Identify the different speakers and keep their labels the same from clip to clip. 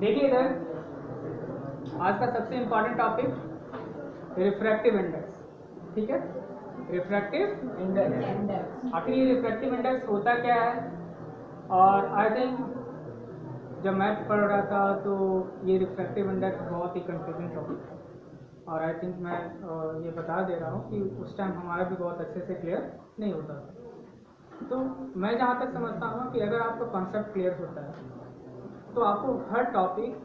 Speaker 1: देखिए इधर आज का सबसे इम्पोर्टेंट टॉपिक रिफ्रैक्टिव इंडेक्स, ठीक है। रिफ्रैक्टिव इंडेक्स, आखिर ये रिफ्रैक्टिव इंडेक्स होता क्या है? और आई थिंक जब मैं पढ़ रहा था तो ये रिफ्रैक्टिव इंडेक्स बहुत ही कंफ्यूजिंग टॉपिक है, और आई थिंक मैं ये बता दे रहा हूँ कि उस टाइम हमारा भी बहुत अच्छे से क्लियर नहीं होता था। तो मैं जहाँ तक समझता हूँ कि अगर आपका कॉन्सेप्ट क्लियर होता है तो आपको हर टॉपिक,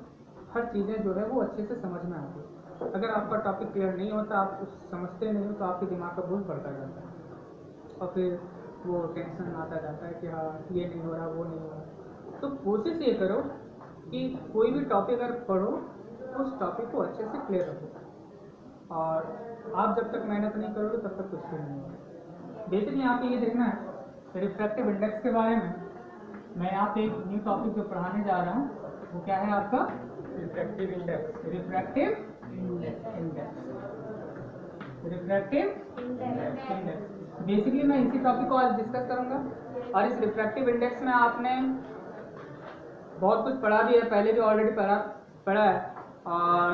Speaker 1: हर चीज़ें जो है वो अच्छे से समझ में आती है। अगर आपका टॉपिक क्लियर नहीं होता, आप उस समझते नहीं हो, तो आपके दिमाग का बोझ बढ़ता जाता है और फिर वो टेंशन आता जाता है कि हाँ ये नहीं हो रहा, वो नहीं हो रहा। तो कोशिश ये करो कि कोई भी टॉपिक अगर पढ़ो उस टॉपिक को अच्छे से क्लियर रखो, और आप जब तक मेहनत नहीं करोगे तब तक कुछ भी नहीं होगा। बेसिकली यहाँ पे ये देखना है रिफ्रैक्टिव इंडेक्स के बारे में। मैं यहाँ पे एक न्यू टॉपिक जो पढ़ाने जा रहा हूँ वो क्या है आपका? Refractive index. Refractive index, refractive index. Basically मैं इसी टॉपिक को आज डिस्कस करूँगा, और इस रिफ्रैक्टिव इंडेक्स में आपने बहुत कुछ पढ़ा भी है, पहले भी ऑलरेडी पढ़ा है और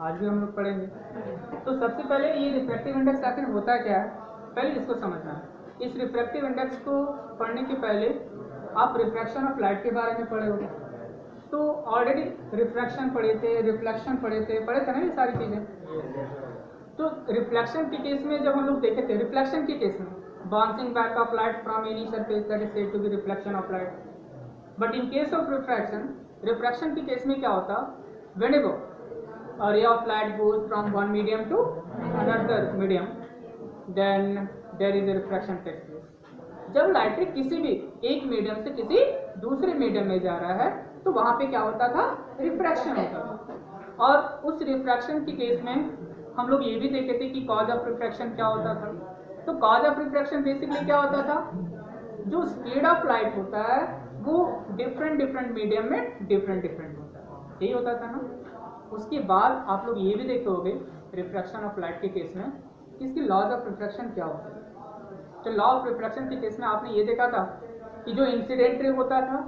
Speaker 1: आज भी हम लोग पढ़ेंगे। तो सबसे पहले ये रिफ्रैक्टिव इंडेक्स आखिर होता क्या है, पहले इसको समझना है। इस रिफ्रैक्टिव इंडेक्स को पढ़ने के पहले आप रिफ्रैक्शन ऑफ लाइट के बारे में पढ़े होंगे, तो ऑलरेडी रिफ्रैक्शन पढ़े थे, रिफ्लेक्शन पढ़े थे ना ये सारी चीज़ें। तो रिफ्लेक्शन के केस में जब हम लोग देखे थे, रिफ्लेक्शन के केस में bouncing back of light from any surface that is said to be reflection of light. But in case of refraction, refraction के केस में क्या होता, whenever a ray of light goes from one medium to another medium, then there is a refraction takes place. जब light किसी भी एक medium से किसी दूसरे मीडियम में जा रहा है तो वहां पे क्या होता था? रिफ्रैक्शन होता था। और उस रिफ्रैक्शन के केस में हम लोग ये भी देखे थे कि कॉज ऑफ रिफ्रैक्शन क्या होता था। तो कॉज ऑफ रिफ्रैक्शन बेसिकली क्या होता था, जो स्पीड ऑफ लाइट होता है वो डिफरेंट मीडियम में डिफरेंट होता है, यही होता था ना। उसके बाद आप लोग ये भी देखे होंगे रिफ्रैक्शन ऑफ लाइट के केस में कि इसकी लॉज ऑफ रिफ्रैक्शन क्या होता है। तो लॉ ऑफ रिफ्रैक्शन के केस में आपने ये देखा था कि जो इंसिडेंट रे होता था,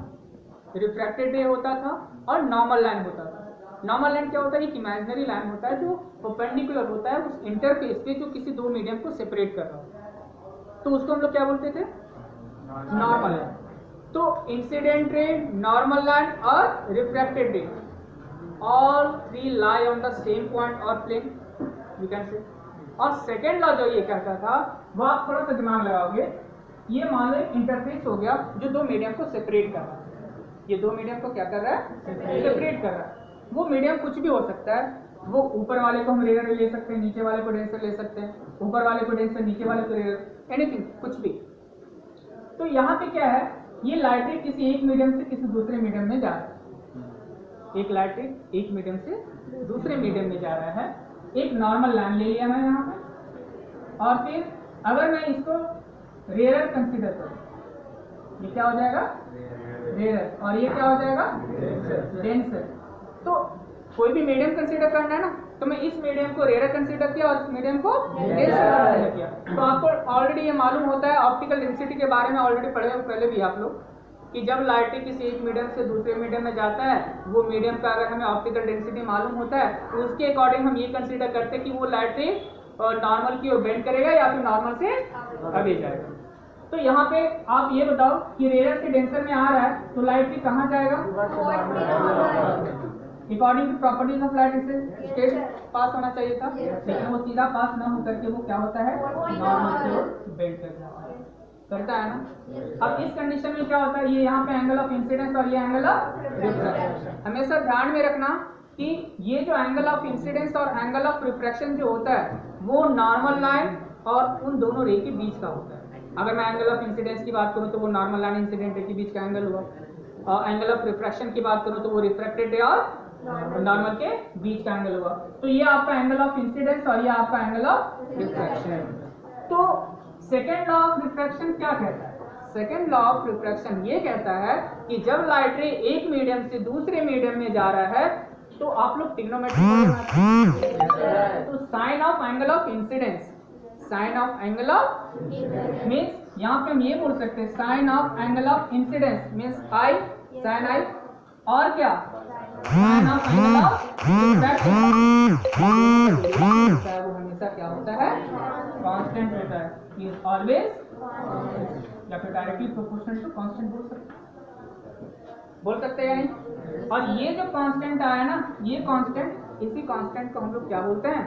Speaker 1: रिफ्रैक्टेड रे होता था और नॉर्मल लाइन होता था। नॉर्मल लाइन क्या होता है? एक इमेजिनरी लाइन होता है जो परपेंडिकुलर होता है उस इंटरफेस पे जो किसी दो मीडियम को सेपरेट कर रहा हो, तो उसको हम लोग क्या बोलते थे? Normal line. तो इंसिडेंट रे, नॉर्मल लाइन और रिफ्रैक्टेड रे, all three lie on the same point or plane, you can say। और सेकेंड लॉ जो ये कहता था वो आप थोड़ा सा दिमाग लगाओगे, ये मान लो इंटरफेस हो गया जो दो मीडियम को सेपरेट कर रहा है। ये दो मीडियम को क्या कर रहा है? सेपरेट कर रहा है। वो मीडियम कुछ भी हो सकता है, वो ऊपर वाले को हम रेयर ले सकते हैं, नीचे वाले को डेंसर ले सकते हैं, ऊपर वाले को डेंसर, नीचे वाले को रेयर, एनीथिंग, कुछ भी। तो यहाँ पे क्या है, ये लाइट किसी एक मीडियम से किसी दूसरे मीडियम में जा रहा है। एक लाइट एक मीडियम से दूसरे मीडियम में जा रहा है। एक नॉर्मल लाइन ले लिया मैं यहाँ पे, और फिर अगर मैं इसको रेयर कंसीडर करूँ, ये क्या हो जाएगा? रेयर, और ये क्या हो जाएगा? डेंसर। तो कोई भी मीडियम कंसीडर करना है ना, तो मैं इस मीडियम को रेयर कंसीडर किया और इस मीडियम को डेंसर कंसीडर किया। तो आपको ऑलरेडी ये मालूम होता है, ऑप्टिकल डेंसिटी के बारे में ऑलरेडी पढ़े हो पहले भी आप लोग, कि जब लाइट किसी एक मीडियम से दूसरे मीडियम में जाता है, वो मीडियम का अगर हमें ऑप्टिकल डेंसिटी मालूम होता है तो उसके अकॉर्डिंग हम ये कंसीडर करते हैं कि वो लाइट नॉर्मल की ओर बेंड करेगा या फिर नॉर्मल से आगे जाएगा। तो यहाँ पे आप ये बताओ कि रेयर से डेंसर में आ रहा है तो लाइट कहाँ जाएगा? According to properties of light इसे स्ट्रेट पास होना चाहिए था, लेकिन वो सीधा पास न होकर के वो क्या होता है? नॉर्मल की ओर बेंड करता है ना। अब इस कंडीशन में क्या होता है, ये यहाँ पे एंगल ऑफ इंसिडेंस और ये एंगल ऑफ रिफ्रैक्शन। हमेशा ध्यान में रखना कि ये जो एंगल ऑफ इंसिडेंस और एंगल ऑफ रिफ्रैक्शन जो होता है वो नॉर्मल लाइन और उन दोनों रे के बीच का होता है। अगर मैं एंगल ऑफ इंसिडेंस की बात करूँ तो वो नॉर्मल लाइन इंसिडेंट रे के बीच का एंगल हुआ, और एंगल ऑफ रिफ्रैक्शन की बात करूँ तो वो रिफ्रैक्टेड रे और नॉर्मल के बीच का एंगल हुआ। तो ये आपका एंगल ऑफ इंसिडेंस और ये आपका एंगल ऑफ रिफ्रैक्शन। तो सेकेंड लॉ ऑफ रिफ्रैक्शन क्या कहता है? सेकेंड लॉ ऑफ रिफ्रैक्शन ये कहता है कि जब लाइट रे एक मीडियम से दूसरे मीडियम में जा रहा है तो आप लोग ट्रिग्नोमेट्री तो sine of angle of incidence, sine of angle of means यहाँ पे हम ये बोल सकते हैं sine of angle of incidence means i, sine i, और क्या sine of angle of refraction वो हमेशा क्या होता है, कांस्टेंट रहता है, इज ऑलवेज या फिर डायरेक्टली प्रोपोर्शनल टू कांस्टेंट बोल सकते हैं या नहीं। और ये जो कांस्टेंट आया ना, ये कांस्टेंट, इसी कांस्टेंट को हम लोग क्या बोलते हैं,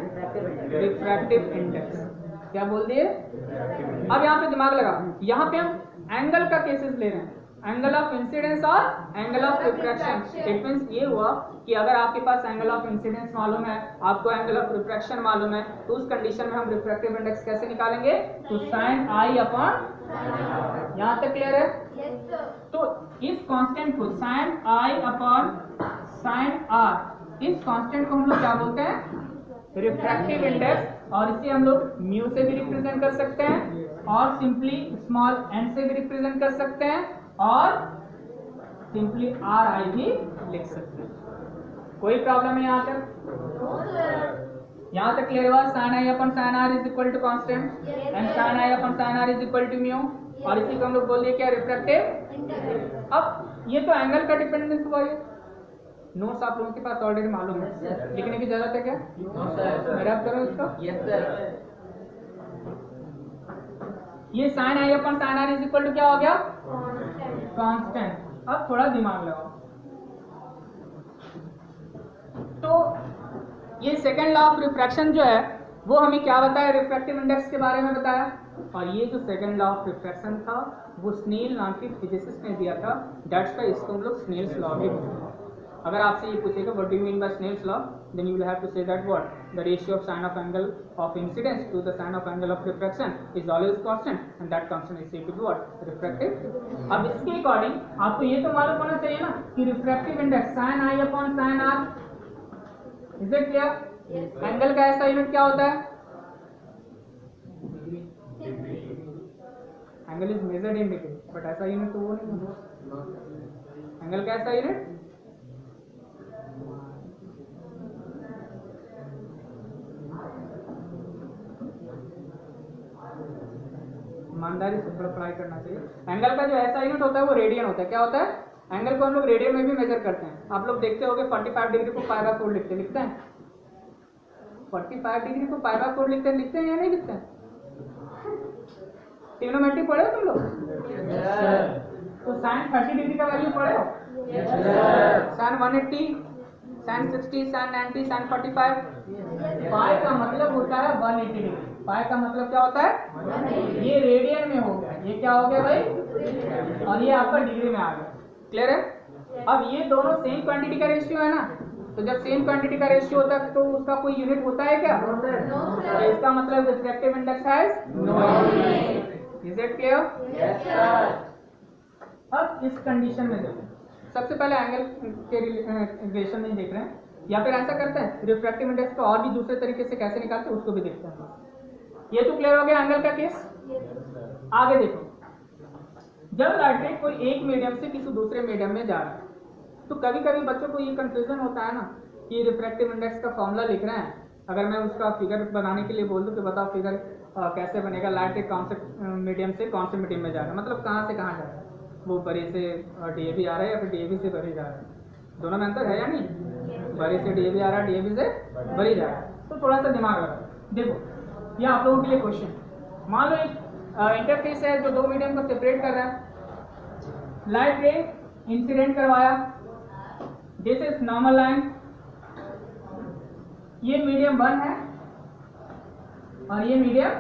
Speaker 1: रिफ्रैक्टिव इंडेक्स। क्या बोल दिए? अब यहाँ पे दिमाग लगा, यहाँ पे हम एंगल का केसेस ले रहे हैं, एंगल ऑफ इंसिडेंस और angle of refraction. It means ये हुआ कि अगर आपके पास एंगल ऑफ इंसिडेंस मालूम है, आपको एंगल ऑफ रिफ्रैक्शन मालूम है, तो उस कंडीशन में हम रिफ्रैक्टिव इंडेक्स कैसे निकालेंगे, तो साइन आई अपॉन, यहाँ तक क्लियर है? तो इस कांस्टेंट को sine I upon sine R, इस कांस्टेंट को हम लोग क्या बोलते हैं, रिफ्रैक्टिव इंडेक्स। और इसे हम लोग म्यू से भी रिप्रेजेंट कर सकते हैं, और सिंपली स्मॉल एन से भी रिप्रेजेंट कर सकते हैं, और सिंपली आर आई भी लिख सकते हैं। कोई प्रॉब्लम है यहाँ तक? यहाँ तक क्लियर हुआ? Sine I upon sine R is equal to constant and sine I upon sine R is equal to mu, और इसी को हम लोग बोल दिए क्या, रिफ्रैक्टिव। अब ये तो एंगल का डिपेंडेंस हुआ, ये नोट्स आप लोगों के पास ऑलरेडी मालूम है, लिखने की जरूरत है क्या? रैप करो इसको। ये sine I upon sine R is equal to क्या हो गया, कांस्टेंट। अब थोड़ा दिमाग लगाओ, तो ये सेकेंड लॉ ऑफ रिफ्रैक्शन जो है वो हमें क्या बताया, रिफ्रैक्टिव इंडेक्स के बारे में बताया। और ये जो सेकेंड लॉ ऑफ रिफ्रैक्शन था वो स्नेल नाम के फिजिसिस्ट ने दिया था, दैट्स व्हाई इसको हम लोग स्नेल्स लॉ भी बोलते हैं। अगर आपसे ये पूछेगा what do you mean by Snell's law, then you will have to say that what the ratio of sine of angle of incidence to the sine of angle of refraction is always constant and that constant is said to be what, refractive. अब इसके according आपको ये तो मालूम होना चाहिए ना कि refractive index sine I upon sine R, is it clear? Angle का ऐसा यूनिट क्या होता है, angle is measured in degree, but ऐसा यूनिट तो वो नहीं है। एंगल का ऐसा यूनिट ईमानदारी से थोड़ा पढ़ाई करना चाहिए। एंगल का जो ऐसा यूनिट होता है वो रेडियन होता है। क्या होता है? एंगल को हम लोग रेडियन में भी मेजर करते हैं। आप लोग देखते होंगे 45 डिग्री को पाई बाय 4 लिखते हैं। 45 डिग्री को पाई बाय 4 लिखते हैं या नहीं लिखते हैं? ट्रिग्नोमेट्री पढ़े हो तुम लोग? तो साइन 30 डिग्री का वैल्यू पढ़े हो? Sine 180, sine 60, sine 90, sine 45। Pi का मतलब होता है 180 डिग्री। पाई का मतलब क्या होता है? ये रेडियन में हो गया, ये क्या हो गया भाई, और ये आपका डिग्री में आ गया। क्लियर है? अब ये दोनों सेम क्वांटिटी का रेशियो है ना, तो जब सेम क्वांटिटी का रेशियो होता है तो उसका कोई यूनिट होता है क्या? तो इसका मतलब refractive index has no unit. Is it clear? Yes sir. अब इस कंडीशन में देखो, सबसे पहले एंगल के रिलेशन में देख रहे हैं, या फिर ऐसा करते हैं रिफ्रैक्टिव इंडेक्स को और भी दूसरे तरीके से कैसे निकालते हैं उसको भी देखते हैं। ये तो क्लियर हो गया एंगल का केस। आगे देखो, जब लाइट कोई एक मीडियम से किसी दूसरे मीडियम में जा रहा है तो कभी कभी बच्चों को ये कंफ्यूजन होता है ना कि रिफ्रैक्टिव इंडेक्स का फॉर्मूला लिख रहे हैं, अगर मैं उसका फिगर बनाने के लिए बोल दूं कि बताओ फिगर कैसे बनेगा, लाइट एक कौन से मीडियम से कौन से मीडियम में जा रहा है, मतलब कहाँ से कहाँ जा रहा है, वो बड़े से डीएवी आ रहा है या फिर डीएवी से बड़ी जा रहा है, दोनों में अंतर है या नहीं? बड़े से डीएवी आ रहा है, डीएवी से बड़ी जा रहा है। तो थोड़ा सा दिमाग लगा। देखो ये आप लोगों के लिए क्वेश्चन, मान लो एक इंटरफेस है जो दो मीडियम को सेपरेट कर रहा है, लाइट रे इंसिडेंट करवाया, दिस इज नॉर्मल लाइन, ये मीडियम 1 है और ये मीडियम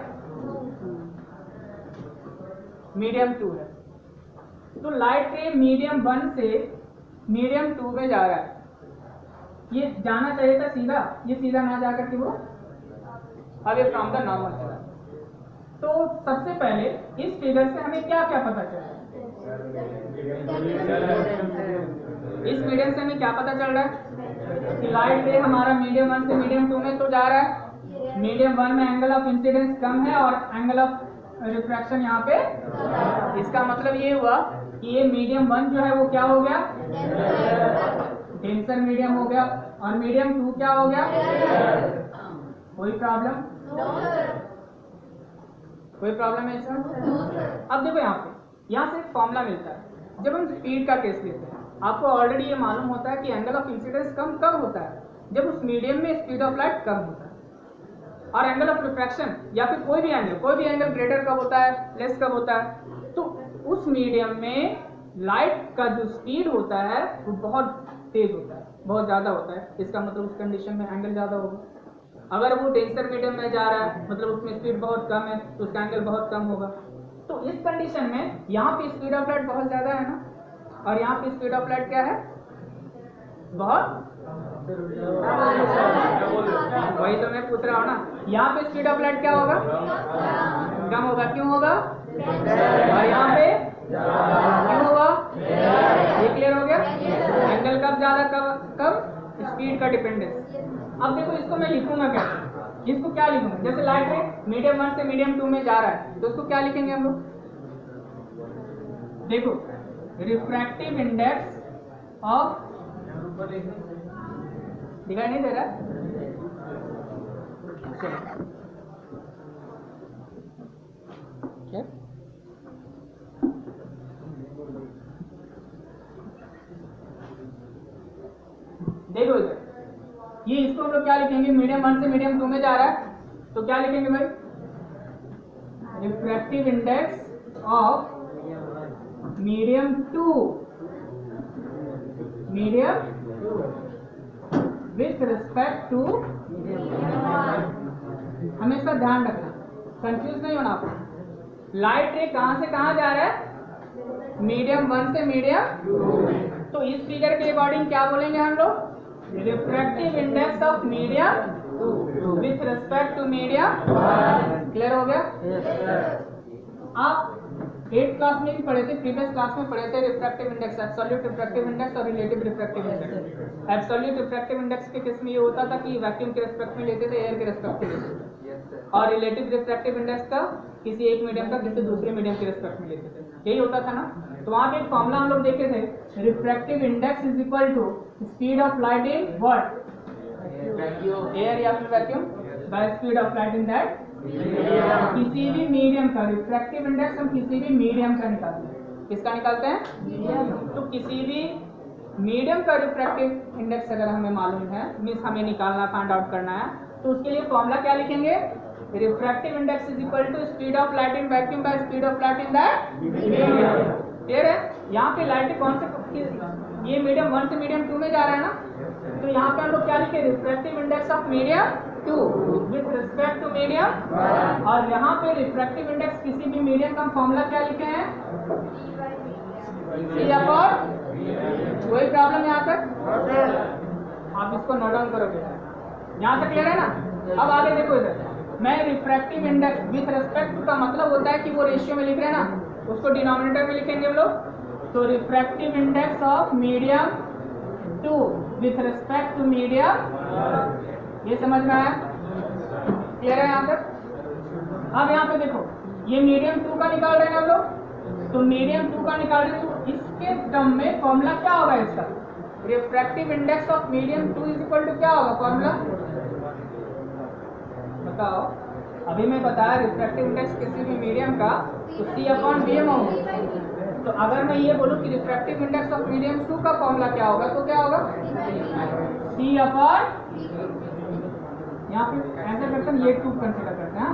Speaker 1: 2 है। तो लाइट रे मीडियम 1 से मीडियम 2 में जा रहा है, ये जाना चाहिए था सीधा, ये सीधा ना जाकर के वो अवे फ्रॉम द नॉर्मल चला। तो सबसे पहले इस फिगर से हमें क्या क्या पता चला? इस मीडियम से हमें क्या पता चल रहा है कि लाइट रे हमारा मीडियम 1 से मीडियम 2 में तो जा रहा है, मीडियम 1 में एंगल ऑफ इंसिडेंस कम है और एंगल ऑफ रिफ्रैक्शन यहाँ पे, इसका मतलब ये हुआ कि ये मीडियम 1 जो है वो क्या हो गया, डेंसर मीडियम हो गया, और मीडियम 2 क्या हो गया? कोई प्रॉब्लम? कोई प्रॉब्लम है सर? अब देखो यहाँ से एक फॉर्मूला मिलता है जब हम स्पीड का केस लेते हैं। आपको ऑलरेडी ये मालूम होता है कि एंगल ऑफ इंसिडेंस कम कब होता है, जब उस मीडियम में स्पीड ऑफ लाइट कम होता है। और एंगल ऑफ रिफ्रैक्शन या फिर कोई भी एंगल ग्रेटर कब होता है, लेस कब होता है, तो उस मीडियम में लाइट का जो स्पीड होता है वो बहुत तेज होता है, बहुत ज़्यादा होता है। इसका मतलब उस कंडीशन में एंगल ज़्यादा होगा। अगर वो डेंसर मीडियम में जा रहा है, मतलब उसमें स्पीड बहुत कम है, तो उसका एंगल बहुत कम होगा। तो इस कंडीशन में यहाँ पे स्पीड ऑफ लाइट बहुत ज़्यादा है ना, और यहाँ पे स्पीड ऑफ लाइट क्या है, बहुत, वही तो मैं पूछ रहा हूँ ना। यहाँ पे स्पीड ऑफ लाइट क्या होगा, कम होगा। क्यों होगा, और यहाँ पे क्यों होगा, ये क्लियर हो गया। एंगल कब ज्यादा, कब स्पीड का डिपेंडेंस। अब देखो इसको मैं लिखूंगा कैसे, इसको क्या लिखूंगा, जैसे लाइट रे मीडियम 1 से मीडियम 2 में जा रहा है, तो उसको क्या लिखेंगे हम लोग, देखो रिफ्रैक्टिव इंडेक्स ऑफ, दिखाई नहीं दे रहा, क्या देखो इधर, ये इसको हम लोग क्या लिखेंगे, मीडियम 1 से मीडियम 2 में जा रहा है, तो क्या लिखेंगे भाई, refractive index of medium 2 with respect to, हमेशा ध्यान रखना, कंफ्यूज नहीं होना आपको। लाइट रे कहां से कहां जा रहा है, मीडियम 1 से मीडियम 2, तो इस फिगर के अकॉर्डिंग क्या बोलेंगे हम लोग, refractive index of medium with respect to medium. Clear हो गया। आप 8th क्लास में भी पढ़े थे, प्रीवियस क्लास में पढ़े थे refractive index, absolute refractive index और relative refractive index. Absolute refractive index के केस में ये होता था कि वैक्यूम के रिस्पेक्ट में लेते थे, एयर के रिस्पेक्ट में लेते थे, और रिलेटिव रिफ्रैक्टिव इंडेक्स का किसी एक मीडियम का किसी दूसरे मीडियम के रिस्पेक्ट में लेते थे, यही होता था ना। तो वहां पे एक फॉर्मूला हम लोग देखे थे, refractive index is equal to speed of light in what, air या फिर vacuum by speed of light in that. किसी भी मीडियम का रिफ्रैक्टिव इंडेक्स हम किसी भी मीडियम का निकालते हैं, किसका निकालते हैं, तो किसी भी मीडियम का रिफ्रैक्टिव इंडेक्स अगर हमें मालूम है, मीन्स हमें निकालना, फाइंड आउट करना है, तो उसके लिए फॉर्मूला क्या लिखेंगे, refractive index is equal to speed of light in vacuum by speed of light in that medium. Clear है। यहाँ पे लाइट कौन से, ये मीडियम 1 से मीडियम 2 में जा रहा है ना, तो यहाँ पे हम लोग क्या लिखे, refractive index of medium 2 with respect to medium, और यहाँ पे रिफ्रैक्टिव इंडेक्स किसी भी मीडियम का फॉर्मूला क्या लिखे हैं, C अपॉन। कोई प्रॉब्लम यहाँ तक, आप इसको नोट डाउन करोगे, यहाँ तक क्लियर है ना। अब आगे देखो इधर, मैं रिफ्रैक्टिव इंडेक्स विथ रिस्पेक्ट का मतलब होता है कि वो रेशियो में लिख रहे हैं ना, उसको डिनोमिनेटर में लिखेंगे हम लोग, तो refractive index of medium 2 with respect to medium, ये समझ में आया, क्लियर है यहाँ तक। अब यहाँ पे देखो, ये मीडियम 2 का निकाल रहे हैं हम लोग, तो मीडियम 2 का निकाल रहे हैं, तो इसके टर्म में फॉर्मूला क्या होगा इसका, refractive index of medium 2 is equal to क्या होगा फॉर्मूला, बताओ। अभी मैं बताया रिफ्रैक्टिव इंडेक्स किसी भी मीडियम का तो C अपॉन Vm होगा। तो अगर मैं ये बोलूँ कि रिफ्रैक्टिव इंडेक्स ऑफ मीडियम 2 का फॉर्मूला क्या होगा, तो क्या होगा, C अपॉन, यहाँ पे ऐसा करते हैं, ये 2 कंसिडर करते हैं,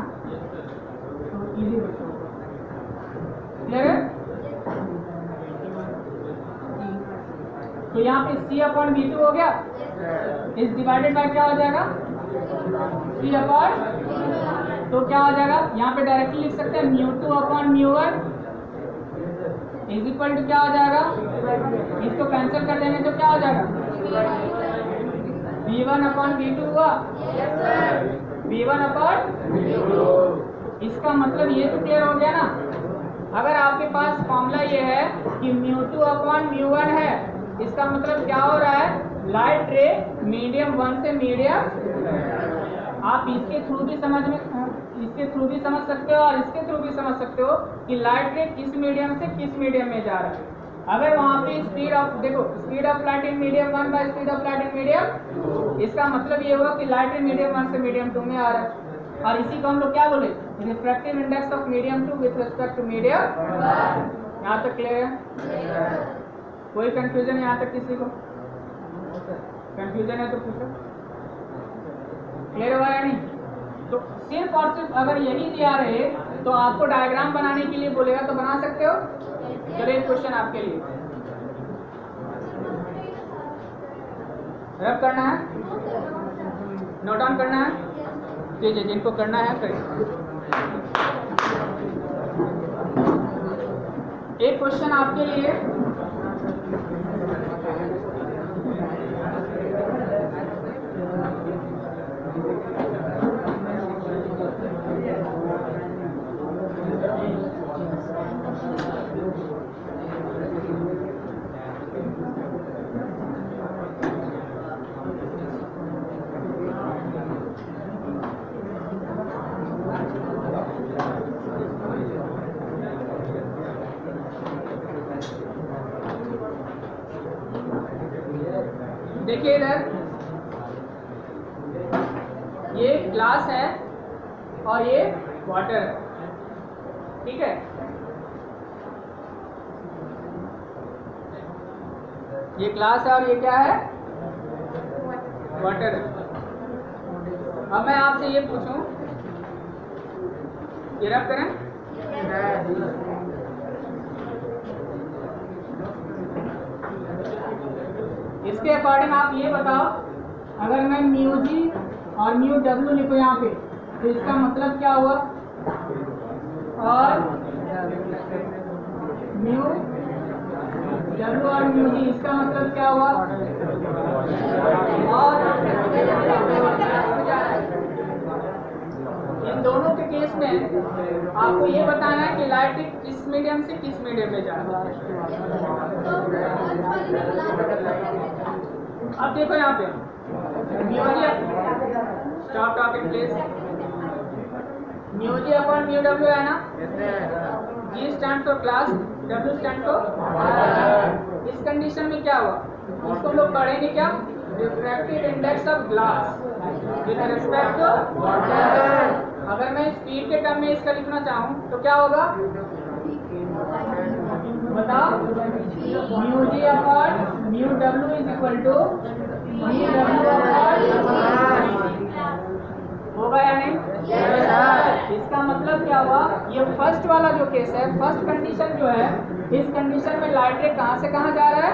Speaker 1: तो इजी होगा। क्लियर है। तो यहाँ पे C अपॉन V2 हो गया, इस डिवाइडेड बाय क्या हो जाएगा, C अपॉन, तो क्या हो जाएगा, यहाँ पे डायरेक्टली लिख सकते हैं μ2 अपॉन μ1 इज इक्वल टू क्या हो जाएगा, इसको कैंसिल कर देंगे तो क्या हो जाएगा, V1 अपॉन V2 हुआ, V1 अपॉन, इसका मतलब ये तो क्लियर हो गया ना। अगर आपके पास फॉर्मूला ये है कि μ2 अपॉन μ1 है, इसका मतलब क्या हो रहा है, लाइट रे मीडियम 1 से मीडियम, आप इसके थ्रू भी समझ सकते हो और इसके थ्रू भी समझ सकते हो कि लाइट रे किस मीडियम से किस मीडियम में जा रहा है। अगर वहाँ पे स्पीड ऑफ, देखो speed of light in medium 1 bye speed of light in medium, इसका मतलब ये होगा कि लाइट रे मीडियम 1 से मीडियम 2 में आ रहा है, और इसी को हम लोग क्या बोले, refractive index of medium 2 with respect to medium. यहाँ तक क्लियर है। कोई कंफ्यूजन यहाँ तक किसी को? कंफ्यूजन है तो पूछो। क्लियर हुआ या नहीं? तो सिर्फ और सिर्फ अगर यही दिया रहे तो आपको डायग्राम बनाने के लिए बोलेगा तो बना सकते हो। चलिए एक क्वेश्चन आपके लिए रब करना है, नोट डाउन करना है। जी जी, जिनको करना है करिए। एक क्वेश्चन आपके लिए देखिए इधर ये ग्लास है और ये वाटर है, ठीक है। ये ग्लास है और ये क्या है? वाटर है। अब मैं आपसे ये पूछूं, ये रब करें। इसके अकॉर्डिंग आप ये बताओ, अगर मैं म्यू जी और म्यू डब्ल्यू लिखूं यहाँ पे तो इसका मतलब क्या हुआ? और म्यू डब्ल्यू और म्यू जी इसका मतलब क्या हुआ? और इन दोनों के केस में आपको ये बताना है कि लाइट किस मीडियम से किस मीडियम में जा रहा है। अब देखो यहाँ पे mu g, stop talking please. Mu ji upon mu डब्ल्यू है ना? जी स्टैंड फॉर ग्लास, डब्ल्यू स्टैंड फॉर। इस कंडीशन में क्या हुआ? इसको हम लोग पढ़ेंगे क्या? Refractive index of glass with respect to water. अगर मैं स्पीड के टर्म में इसका लिखना चाहूँ तो क्या होगा? बताओ। Mu ji upon mu W is equal to mu W upon. होगा या नहीं? इसका मतलब क्या हुआ? ये फर्स्ट वाला जो केस है, फर्स्ट कंडीशन जो है, इस कंडीशन में लाइट रे कहाँ से कहाँ जा रहा है?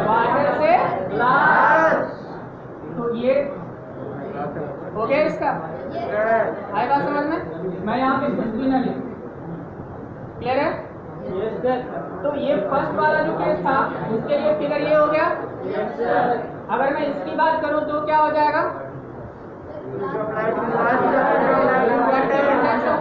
Speaker 1: वाटर से ग्लास। तो ये हो गया इसका। आएगा समझ में? मैं यहाँ पे कुछ भी ना लिखूं। क्लियर है? तो ये फर्स्ट वाला जो केस था उसके लिए फिगर ये हो गया। अगर मैं इसकी बात करूं तो क्या हो जाएगा?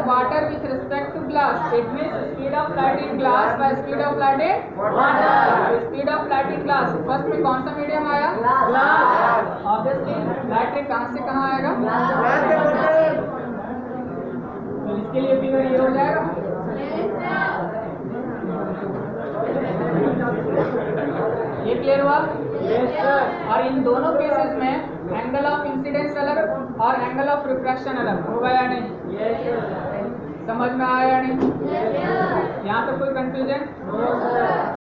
Speaker 1: Water with respect to glass, it means speed of light in glass by speed of light in water. Speed of light in glass, first में कौन सा मीडियम आया? ग्लास। ऑब्वियसली लाइट रे कहाँ से कहाँ आएगा? तो इसके लिए फिगर ये हो जाएगा। ये क्लियर हुआ? और इन दोनों केसेस में एंगल ऑफ इंसिडेंस अलग और एंगल ऑफ रिफ्रैक्शन अलग होगा या नहीं? समझ में आया या नहीं? यहाँ पे कोई कंफ्यूजन?